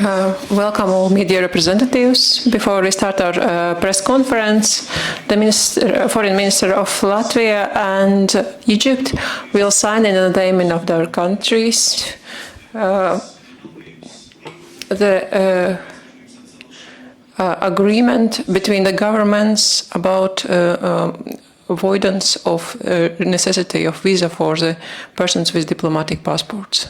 Welcome all media representatives. Before we start our press conference, the Foreign Minister of Latvia and Egypt will sign in the name of their countries the agreement between the governments about avoidance of necessity of visa for the persons with diplomatic passports.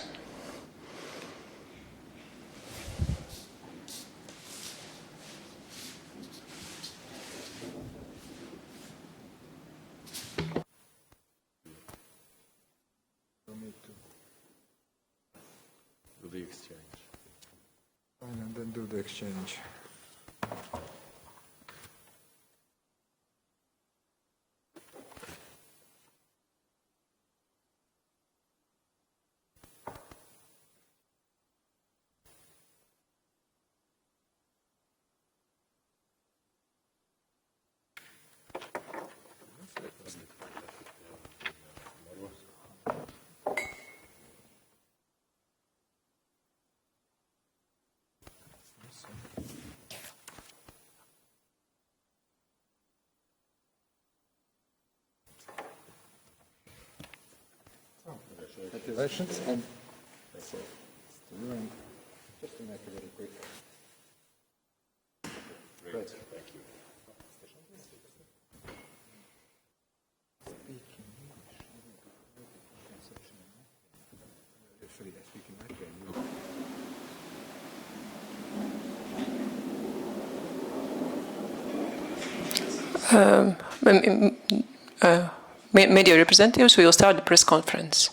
And then do the exchange. Congratulations, and that's it. Just to make it very quick. Great, thank you. Media representatives, we will start the press conference.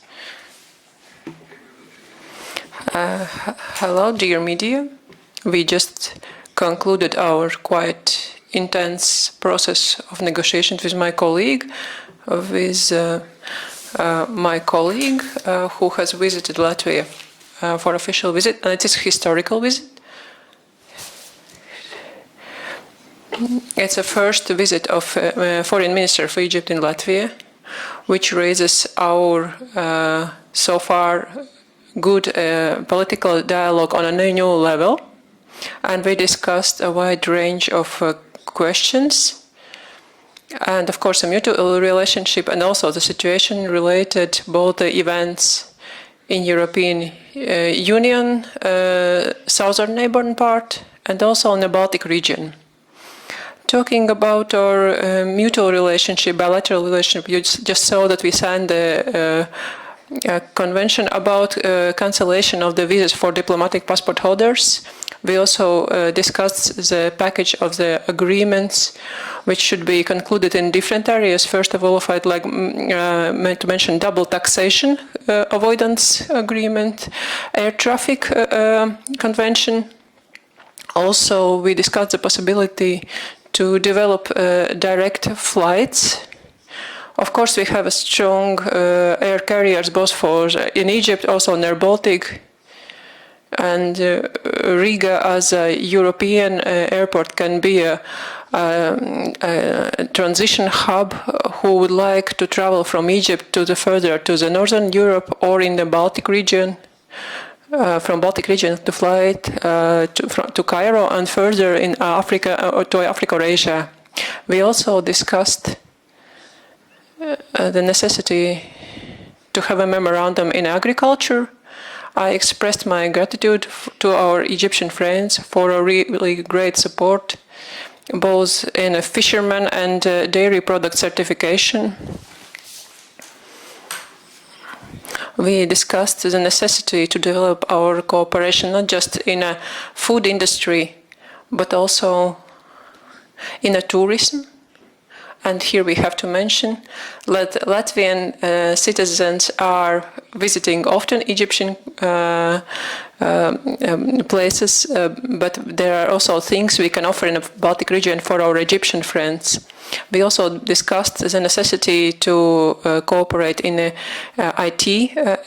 Hello, dear media. We just concluded our quite intense process of negotiations with my colleague, who has visited Latvia for official visit, and it is a historical visit. It's the first visit of Foreign Minister of Egypt in Latvia, which raises our so far good political dialogue on a new level, and we discussed a wide range of questions, and of course a mutual relationship, and also the situation related both the events in European Union, southern neighboring part, and also in the Baltic region. Talking about our mutual relationship, bilateral relationship, you just saw that we signed the convention about cancellation of the visas for diplomatic passport holders. We also discussed the package of the agreements which should be concluded in different areas. First of all, I'd like to mention double taxation avoidance agreement, air traffic convention. Also, we discussed the possibility to develop direct flights. Of course, we have a strong air carriers both in Egypt, also in the Baltic, and Riga as a European airport can be a transition hub who would like to travel from Egypt to further to the Northern Europe or in the Baltic region. From Baltic region to flight to Cairo and further in Africa or to Africa or Asia. We also discussed the necessity to have a memorandum in agriculture. I expressed my gratitude to our Egyptian friends for a really great support, both in a fisherman and dairy product certification. We discussed the necessity to develop our cooperation not just in a food industry, but also in a tourism. And here we have to mention that Latvian citizens are visiting often Egyptian places, but there are also things we can offer in the Baltic region for our Egyptian friends. We also discussed the necessity to cooperate in the IT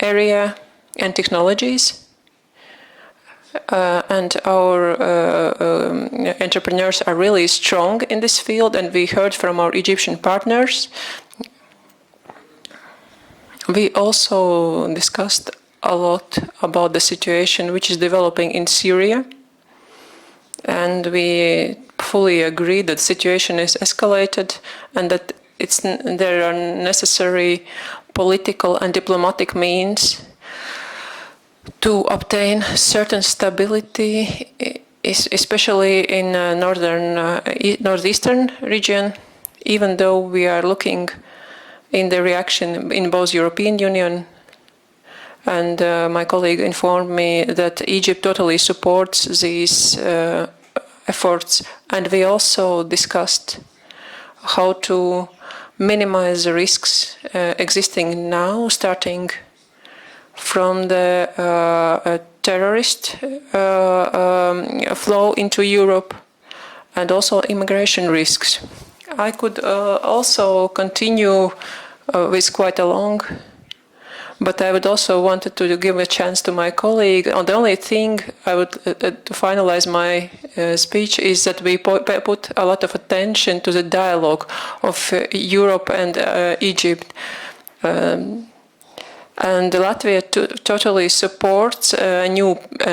area and technologies. And our entrepreneurs are really strong in this field, and we heard from our Egyptian partners. We also discussed a lot about the situation which is developing in Syria And we fully agree that the situation is escalated and that there are necessary political and diplomatic means to obtain certain stability, especially in northeastern region, even though we are looking in the reaction in both European Union and my colleague informed me that Egypt totally supports these efforts, and we also discussed how to minimize the risks existing now, starting from the terrorist flow into Europe and also immigration risks. I could also continue with quite a long, but I would also wanted to give a chance to my colleague. The only thing I would to finalize my speech is that we put a lot of attention to the dialogue of Europe and Egypt. And Latvia totally supports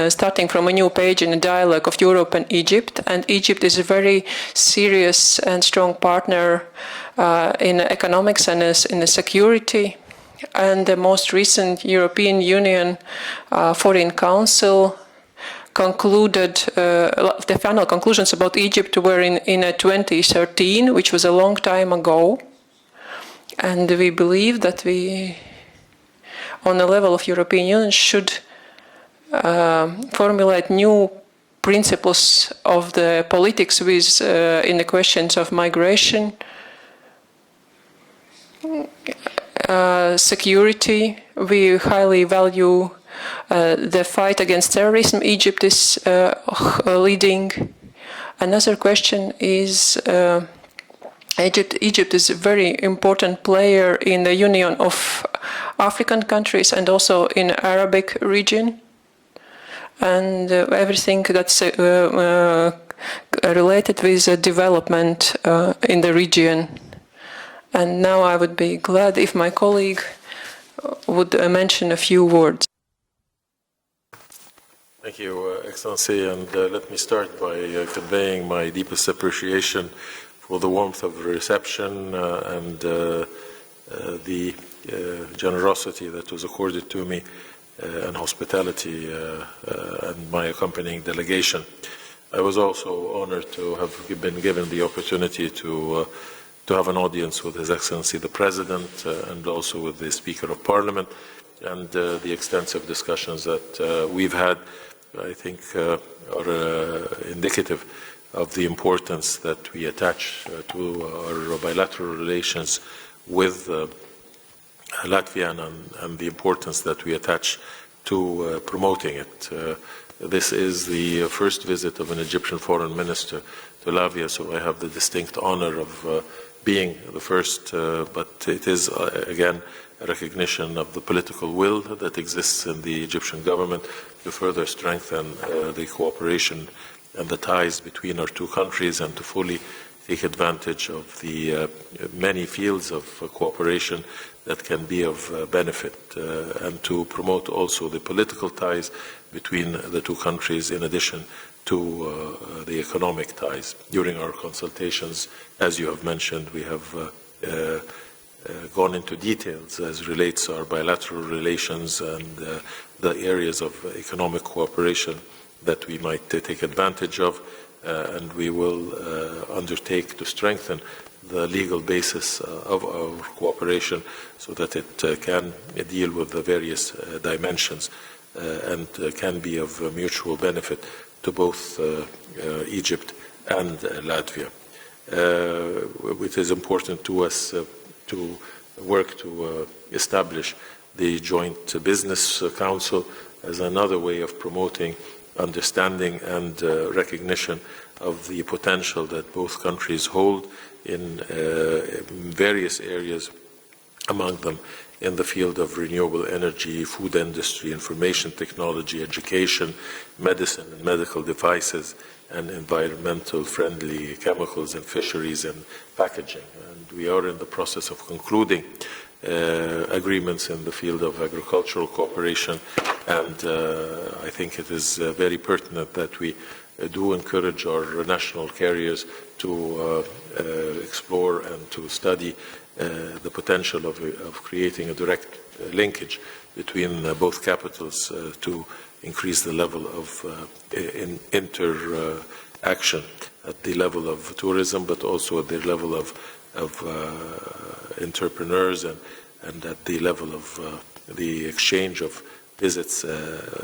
starting from a new page in the dialogue of Europe and Egypt. And Egypt is a very serious and strong partner in economics and in the security. And the most recent European Union Foreign Council concluded, the final conclusions about Egypt were in 2013, which was a long time ago. And we believe that we, on the level of European Union, should formulate new principles of the politics with in the questions of migration, security. We highly value the fight against terrorism Egypt is leading. Another question is Egypt is a very important player in the union of African countries and also in the Arabic region. And everything that's related with development in the region. And now I would be glad if my colleague would mention a few words. Thank you, Excellency, and let me start by conveying my deepest appreciation for the warmth of reception and the generosity that was accorded to me and hospitality and my accompanying delegation. I was also honored to have been given the opportunity to have an audience with His Excellency the President and also with the Speaker of Parliament, and the extensive discussions that we've had, I think, are indicative of the importance that we attach to our bilateral relations with Latvia and the importance that we attach to promoting it. This is the first visit of an Egyptian foreign minister to Latvia, so I have the distinct honor of being the first, but it is, again, a recognition of the political will that exists in the Egyptian government to further strengthen the cooperation and the ties between our two countries and to fully take advantage of the many fields of cooperation that can be of benefit and to promote also the political ties between the two countries in addition to the economic ties. During our consultations, as you have mentioned, we have gone into details as relates to our bilateral relations and the areas of economic cooperation that we might take advantage of, and we will undertake to strengthen the legal basis of our cooperation so that it can deal with the various dimensions and can be of mutual benefit to both Egypt and Latvia. It is important to us to work to establish the Joint Business Council as another way of promoting understanding and recognition of the potential that both countries hold in various areas, among them in the field of renewable energy, food industry, information technology, education, medicine and medical devices, and environmental friendly chemicals and fisheries and packaging. And we are in the process of concluding agreements in the field of agricultural cooperation, and I think it is very pertinent that we do encourage our national carriers to explore and to study the potential of creating a direct linkage between both capitals to increase the level of interaction at the level of tourism, but also at the level of entrepreneurs and at the level of the exchange of visits,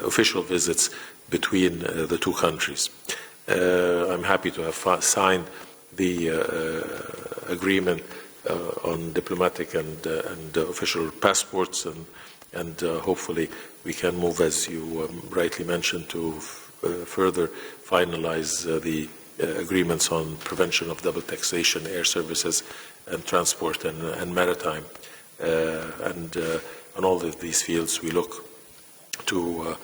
official visits between the two countries. I'm happy to have signed the agreement on diplomatic and official passports, and hopefully we can move, as you rightly mentioned, to further finalize the agreements on prevention of double taxation, air services, and transport and maritime. And on all of these fields, we look to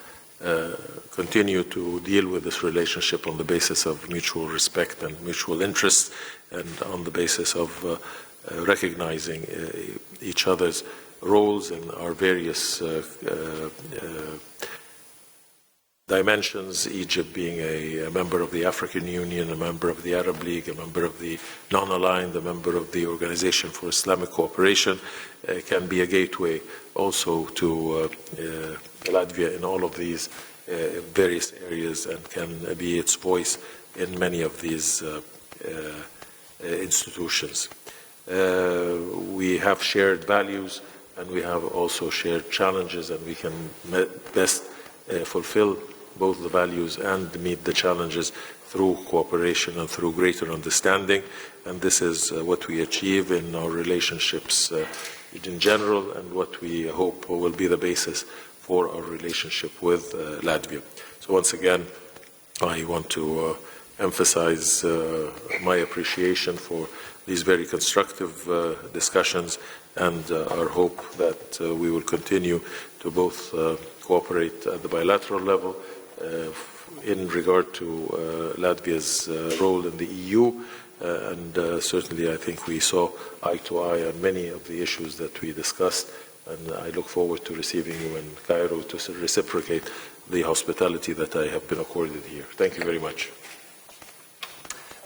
continue to deal with this relationship on the basis of mutual respect and mutual interest, and on the basis of recognizing each other's roles in our various dimensions, Egypt being a member of the African Union, a member of the Arab League, a member of the non-aligned, a member of the Organization for Islamic Cooperation, can be a gateway also to Latvia in all of these various areas, and can be its voice in many of these institutions. We have shared values, and we have also shared challenges, and we can best fulfill both the values and meet the challenges through cooperation and through greater understanding. And this is what we achieve in our relationships in general, and what we hope will be the basis for our relationship with Latvia. So once again, I want to emphasize my appreciation for these very constructive discussions, and our hope that we will continue to both cooperate at the bilateral level in regard to Latvia's role in the EU, and certainly I think we saw eye to eye on many of the issues that we discussed, and I look forward to receiving you in Cairo to reciprocate the hospitality that I have been accorded here. Thank you very much.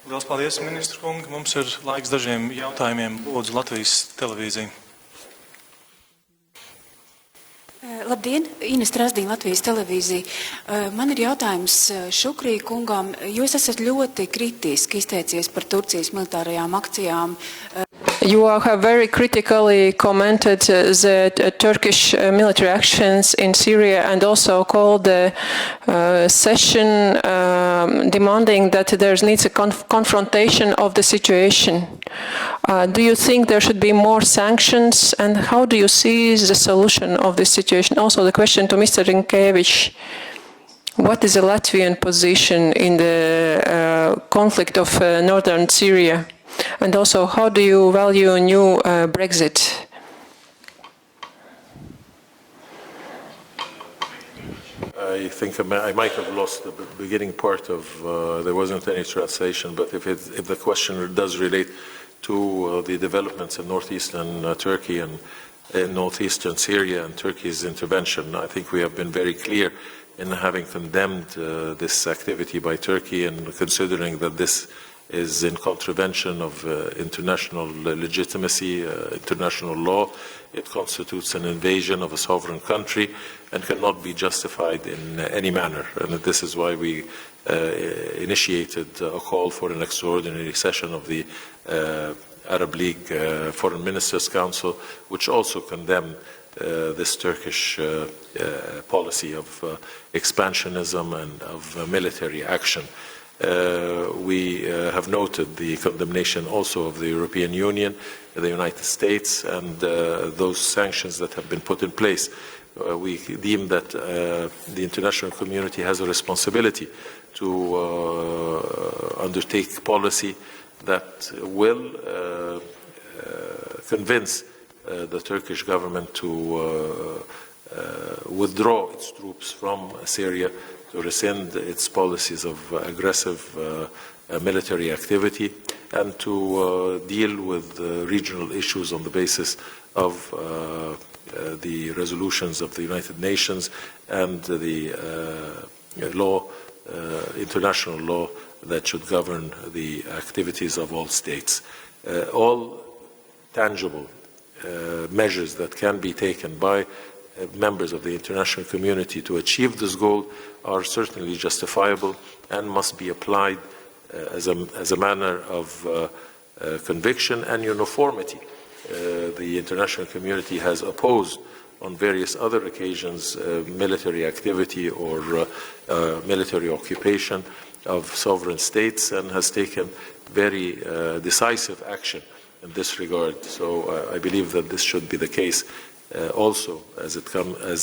Lielas paldies, ministru kungi. Mums ir laiks dažiem jautājumiem. Lūdzu, Latvijas televīzija. Labdien, Ines Trazdīna, Latvijas televīzija. Man ir jautājums Shoukry kungam. Jūs esat ļoti kritiski izteicies par Turcijas militārajām akcijām. You have very critically commented the Turkish military actions in Syria, and also called the session demanding that there needs a confrontation of the situation. Do you think there should be more sanctions, and how do you see the solution of this situation? Also, the question to Mr. Rinkēvičs: what is the Latvian position in the conflict of northern Syria? And also, how do you value new Brexit? I think I might have lost the beginning part of, there wasn't any translation, but if the question does relate to the developments in northeastern Turkey and in northeastern Syria and Turkey's intervention, I think we have been very clear in having condemned this activity by Turkey, and considering that this is in contravention of international legitimacy, international law. It constitutes an invasion of a sovereign country and cannot be justified in any manner. And this is why we initiated a call for an extraordinary session of the Arab League Foreign Ministers Council, which also condemned this Turkish policy of expansionism and of military action. We have noted the condemnation also of the European Union, the United States, and those sanctions that have been put in place. We deem that the international community has a responsibility to undertake policy that will convince the Turkish government to withdraw its troops from Syria, to rescind its policies of aggressive military activity, and to deal with regional issues on the basis of the resolutions of the United Nations and the law international law that should govern the activities of all states. All tangible measures that can be taken by members of the international community to achieve this goal are certainly justifiable and must be applied as a manner of conviction and uniformity. The international community has opposed on various other occasions military activity or military occupation of sovereign states and has taken very decisive action in this regard. So I believe that this should be the case also as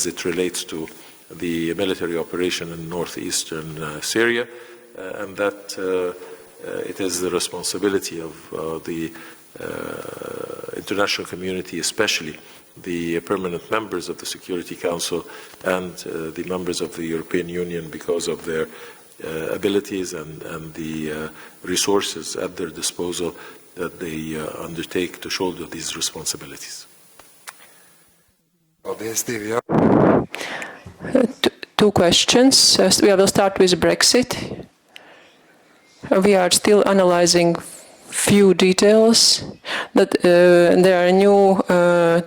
it relates to the military operation in northeastern Syria, and that it is the responsibility of the international community, especially the permanent members of the Security Council and the members of the European Union, because of their abilities and the resources at their disposal, that they undertake to shoulder these responsibilities. Two questions. We will start with Brexit. We are still analyzing few details, that there are a new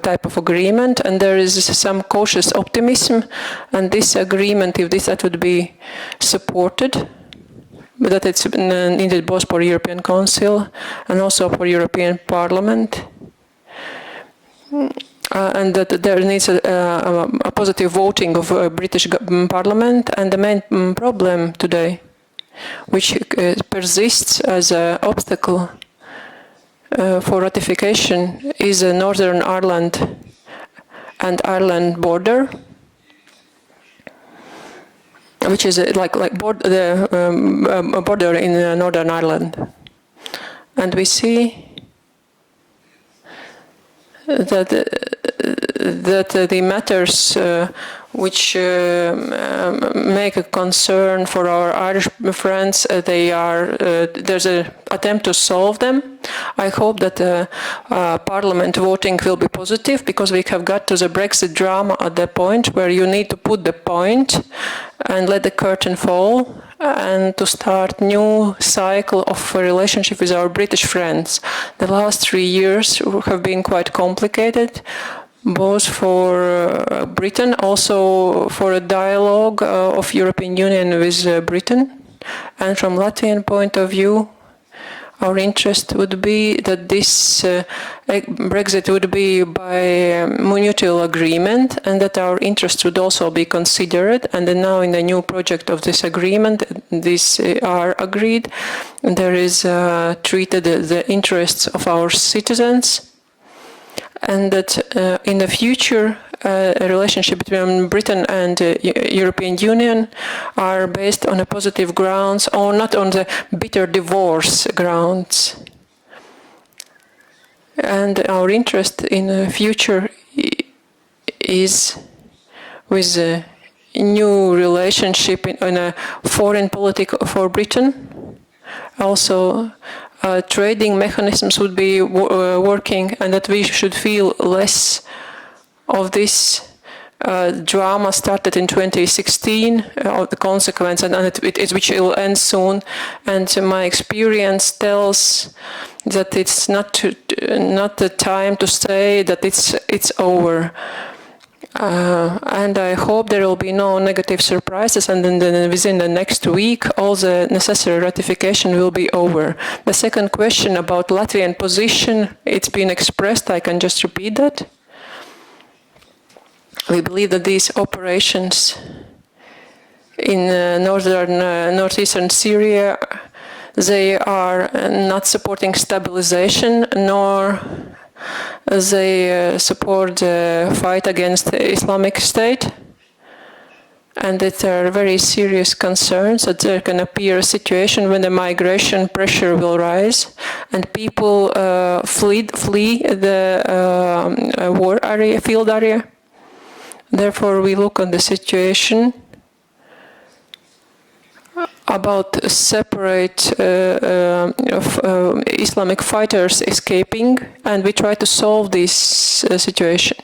type of agreement, and there is some cautious optimism, and this agreement, if that would be supported, that it's needed both for European Council and also for European Parliament, and that there needs a positive voting of British Parliament. And the main problem today, which persists as an obstacle for ratification, is the Northern Ireland and Ireland border, which is the border in Northern Ireland. And we see that the matters which make a concern for our Irish friends, there's an attempt to solve them. I hope that Parliament voting will be positive, because we have got to the Brexit drama at the point where you need to put the point and let the curtain fall, and to start new cycle of a relationship with our British friends. The last 3 years have been quite complicated, both for Britain, also for a dialogue of European Union with Britain. And from Latvian point of view, our interest would be that this Brexit would be by mutual agreement, and that our interests would also be considered. And then now in the new project of this agreement, these are agreed. There is treated the interests of our citizens, and that in the future a relationship between Britain and European Union are based on a positive grounds, or not on the bitter divorce grounds. And our interest in the future is with a new relationship in a foreign policy for Britain. Also, trading mechanisms would be working, and that we should feel less of this drama started in 2016, of the consequence, and which will end soon. And my experience tells that it's not the time to say that it's over. And I hope there will be no negative surprises, and then within the next week all the necessary ratification will be over. The second question about Latvian position, it's been expressed, I can just repeat that. We believe that these operations in northeastern Syria, they are not supporting stabilization, nor they support the fight against the Islamic State, and that there are very serious concerns that there can appear a situation when the migration pressure will rise and people flee the war area, field area. Therefore, we look at the situation about separate Islamic fighters escaping, and we try to solve this situation.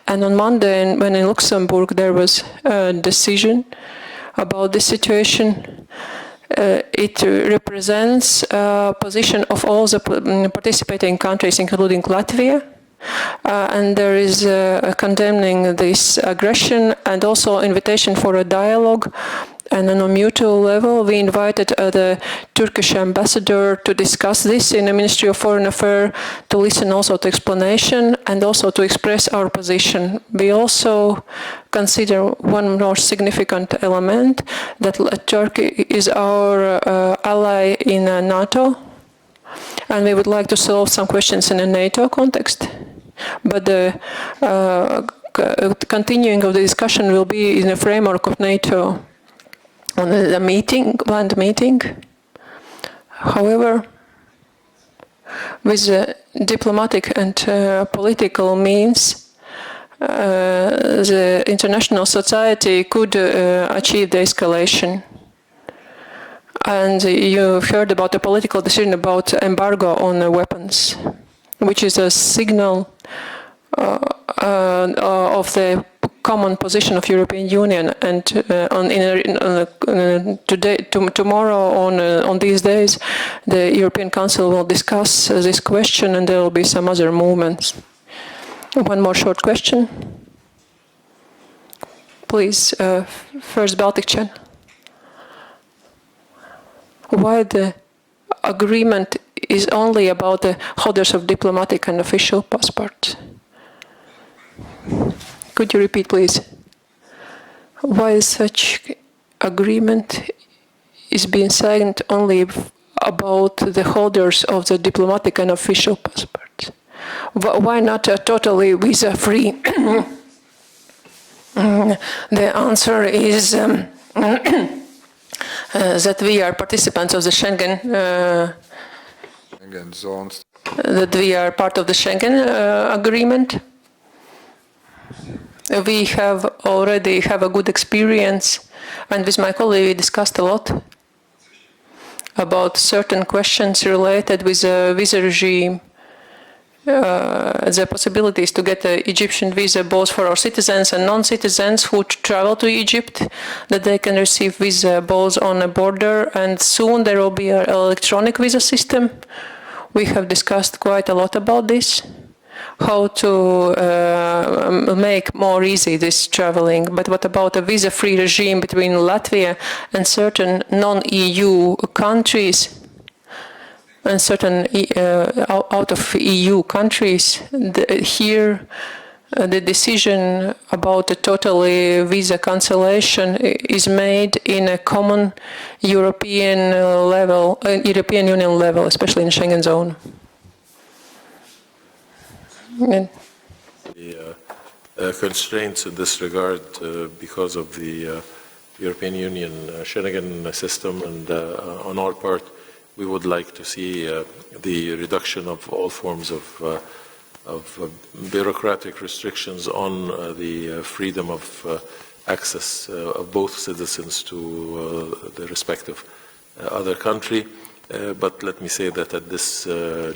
And on Monday, when in Luxembourg there was a decision about this situation. It represents a position of all the participating countries, including Latvia. And there is condemning this aggression and also invitation for a dialogue. And on a mutual level, we invited the Turkish ambassador to discuss this in the Ministry of Foreign Affairs, to listen also to explanation and also to express our position. We also consider one more significant element, that Turkey is our ally in NATO, and we would like to solve some questions in a NATO context. But the continuing of the discussion will be in the framework of NATO. On the planned meeting. However, with diplomatic and political means, the international society could achieve the escalation. And you heard about the political decision about embargo on weapons, which is a signal of the common position of European Union, and tomorrow on these days, the European Council will discuss this question, and there will be some other movements. One more short question, please. First, Baltic Chan. Why the agreement is only about the holders of diplomatic and official passports? Could you repeat, please? Why such agreement is being signed only about the holders of the diplomatic and official passports? Why not totally visa-free? The answer is that we are participants of the Schengen zones. That we are part of the Schengen agreement. We have already have a good experience, and with my colleague we discussed a lot about certain questions related with the visa regime, the possibilities to get an Egyptian visa both for our citizens and non-citizens who travel to Egypt, that they can receive visa both on a border, and soon there will be an electronic visa system. We have discussed quite a lot about this, how to make more easy this traveling. But what about a visa-free regime between Latvia and certain non-EU countries and certain out of EU countries? Here, the decision about the totally visa cancellation is made in a common European level, European Union level, especially in Schengen zone. The constraints in this regard because of the European Union Schengen system, and on our part, we would like to see the reduction of all forms of bureaucratic restrictions on the freedom of access of both citizens to the respective other country. But let me say that at this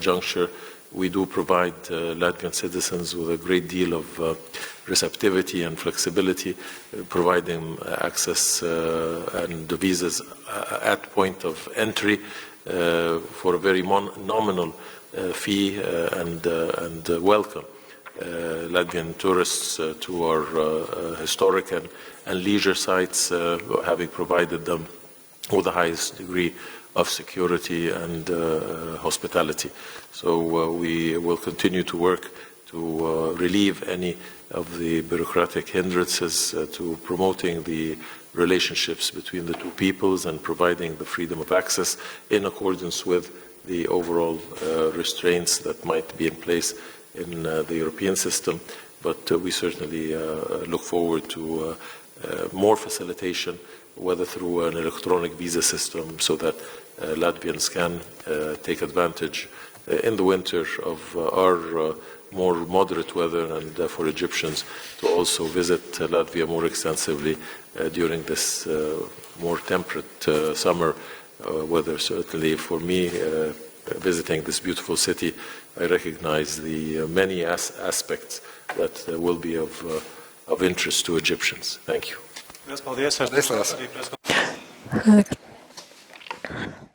juncture, we do provide Latvian citizens with a great deal of receptivity and flexibility, providing access and the visas at point of entry for a very nominal fee and welcome Latvian tourists to our historic and leisure sites, having provided them with the highest degree of security and hospitality. So we will continue to work to relieve any of the bureaucratic hindrances to promoting the relationships between the two peoples and providing the freedom of access in accordance with the overall restraints that might be in place in the European system. But we certainly look forward to more facilitation, whether through an electronic visa system, so that Latvians can take advantage in the winter of our more moderate weather, and for Egyptians to also visit Latvia more extensively during this more temperate summer weather. Certainly for me, visiting this beautiful city, I recognize the many aspects that will be of interest to Egyptians. Thank you. Liels paldies. Paldies, liels. Arī preskonferences.